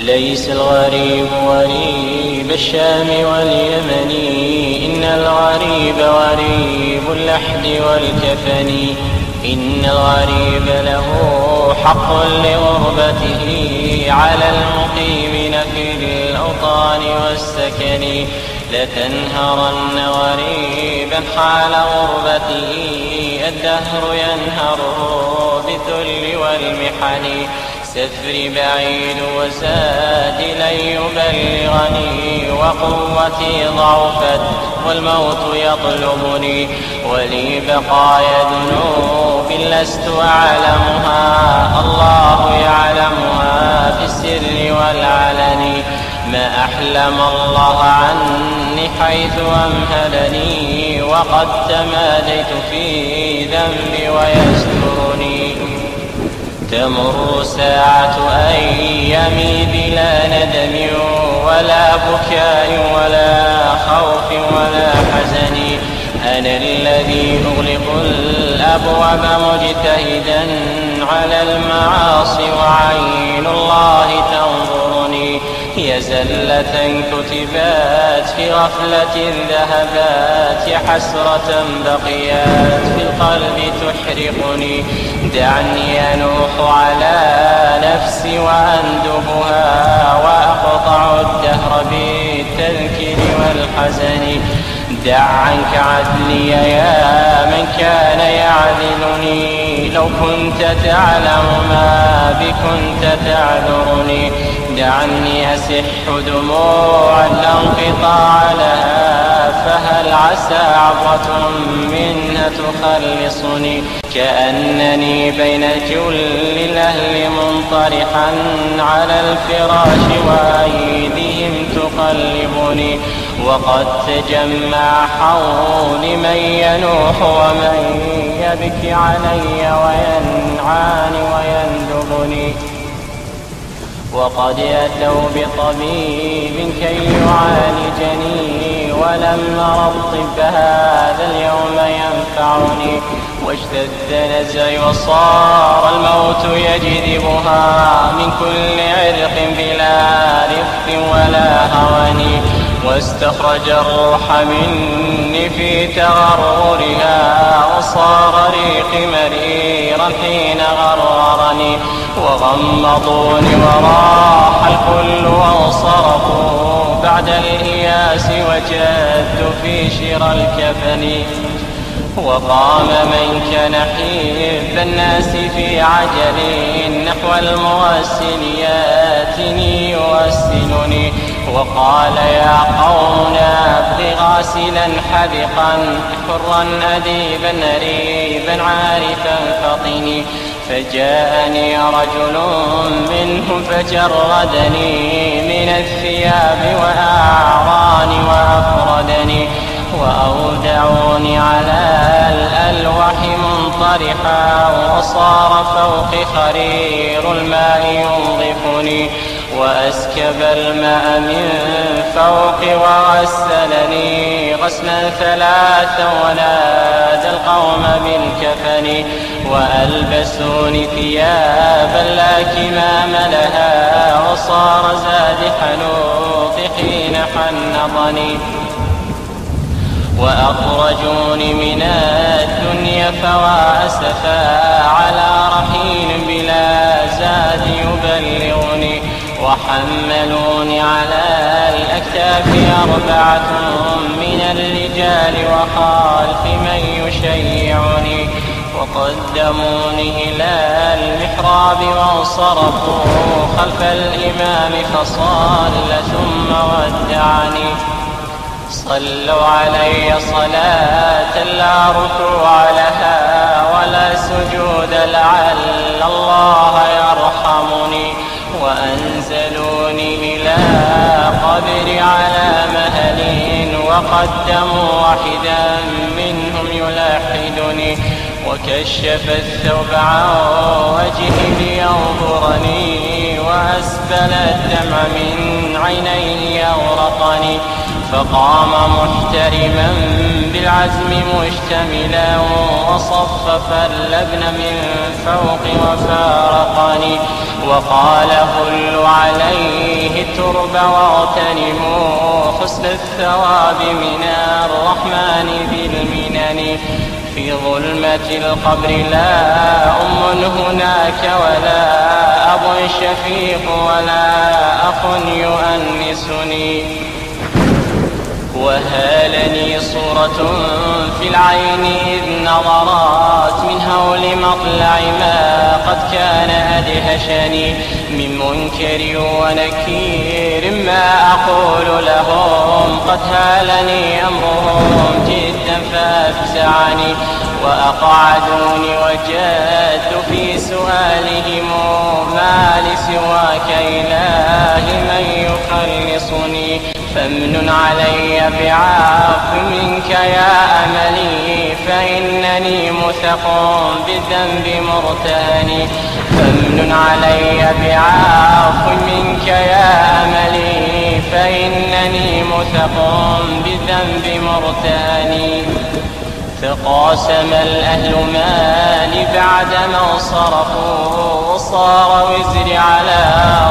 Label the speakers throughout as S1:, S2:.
S1: ليس الغريب غريب الشام واليمن، إن الغريب غريب اللحد والكفن. إن الغريب له حق لغربته على المقيمين في الأوطان والسكن. لتنهرن غريبا حال غربته، الدهر ينهره بالذل والمحن. سفري بعيد وزادي لن يبلغني، وقوتي ضعفت والموت يطلبني. ولي بقايا ذنوب لست أعلمها، الله يعلمها في السر والعلن. ما أحلم الله عني حيث أمهلني، وقد تماديت في ذنبي ويسترني. تمر ساعة أيامي بلا ندم ولا بكاء ولا خوف ولا حزن. أنا الذي أغلق الأبواب مجتهدا على المعاصي، وعين الله تنظرني. يا زلة كتبات في غفلة ذهبات، يا حسرة بقيات في القلب تحرقني. دعني أنوح على نفسي وأندبها، وأقطع الدهر بالتذكير والحزن. دع عنك عدلي يا من كان يعذلني، لو كنت تعلم ما بي كنت تعذرني. دعني أسح دموعا لا انقطاع لها، فهل عسى عبرة منها تخلصني. كأنني بين كل الأهل منطرحا على الفراش، وأيديهم تقلبني. وقد تجمع حولي من ينوح ومن يبكي علي وينعاني ويندبني. وقد أتوا بطبيب كي يعالجني، ولم أر الطب هذا اليوم ينفعني. واشتد نزعي وصار الموت يجذبها من كل عرق بلا رفق ولا هوان. واستخرج الروح مني في تغررها، وصار ريقي مريرا حين غررني. وغمضوني وراح الكل وانصرفوا بعد الإياس، وجدت في شرى الكفن. وقام من كان حب الناس في عجل نحو الموسل ياتني يوسلني. وقال يا قوم أبغي غاسلا حذقا، حرا أديبا نريبا عارفا فطني. فجاءني رجل منهم فجردني من الثياب وأعراني وأفردني. وأودعوني على الألواح منطرحا، وصار فوقي خرير الماء ينظفني. وأسكب الماء من فوقي وغسلني غسلا ثلاثا، ونادى القوم بالكفن. وألبسوني ثيابا لا كمام لها، وصار زاد حنوطي حين حنطني. وأخرجوني من الدنيا فوا أسفا على رحيل بلا زاد يبلغني. وحملوني على الأكتاف 4 من الرجال وخلف من يشيعني. وقدموني إلى المحراب وانصرفوا خلف الإمام فصلى ثم ودعني. صلوا علي صلاة لا ركوع لها ولا سجود، لعل الله يرحمني. وأنزلوني إلى قبري على مهل، وقدموا واحدا منهم يلاحدني. وكشف الثوب عن وجهي لينظرني، وأسبل الدمع من عينيه يغرقني. فقام محترما بالعزم مشتملا، وصفف اللبن من فوق وفارقني. وقال هلوا علي الترب واغتنموا حسن الثواب من الرحمن ذي المنن. في ظلمة القبر لا هناك ولا أب شفيق ولا أخ يؤنسني. وهالني صورة في العين إذ نظرات من هول مطلع ما قد كان أدهشني. من منكر ونكير ما أقول لهم قد هالني أمرهم جدا فافزعني. وأقعدوني وجدت في سؤالهم ما لسواك إله من يخلصني. فامنن علي بعفو منك يا أملي فإنني مثق بالذنب مرتهن. فامنن علي بعفو منك يا أملي فإنني مثق بالذنب مرتهن. فقاسم الأهل مالي بعدما صرفوا وصار وزري على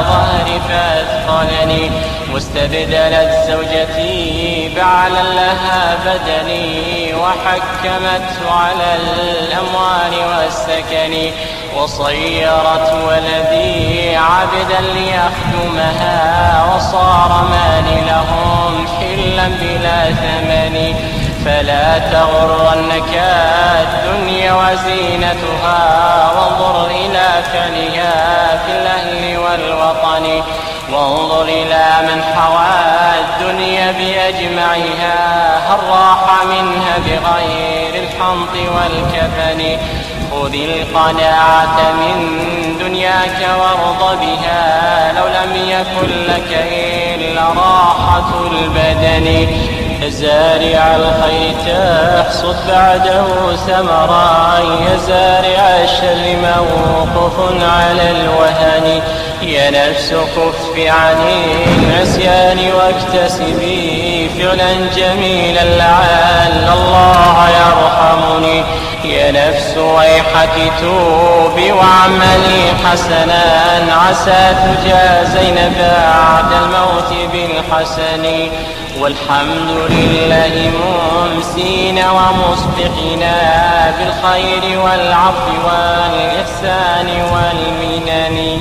S1: ظهري فأثقلني. واستبدلت زوجتي بعلا لها بدني وحكمت على الأموال والسكن. وصيرت ولدي عبدا ليخدمها وصار مالي لهم حلا بلا ثمن. فلا تغرنك الدنيا وزينتها وانظر إلى فعلها في الأهل والوطن. وانظر إلى من حوى الدنيا بأجمعها هل راح منها بغير الحنط والكفن. خذ القناعة من دنياك وارض بها لو لم يكن لك إلا راحة البدن. زارع الخير تحصد بعده ثمرا يا زارع الشر موقف على الوهن. يا نفس كف عن العصيان واكتسبي فعلا جميلا لعل الله يرحمني. يا نفس ويحك توبي واعملي حسنا عسى تجازين بعد الموت بالحسن. والحمد لله ممسين ومصبحنا بالخير والعفو والإحسان والمنن.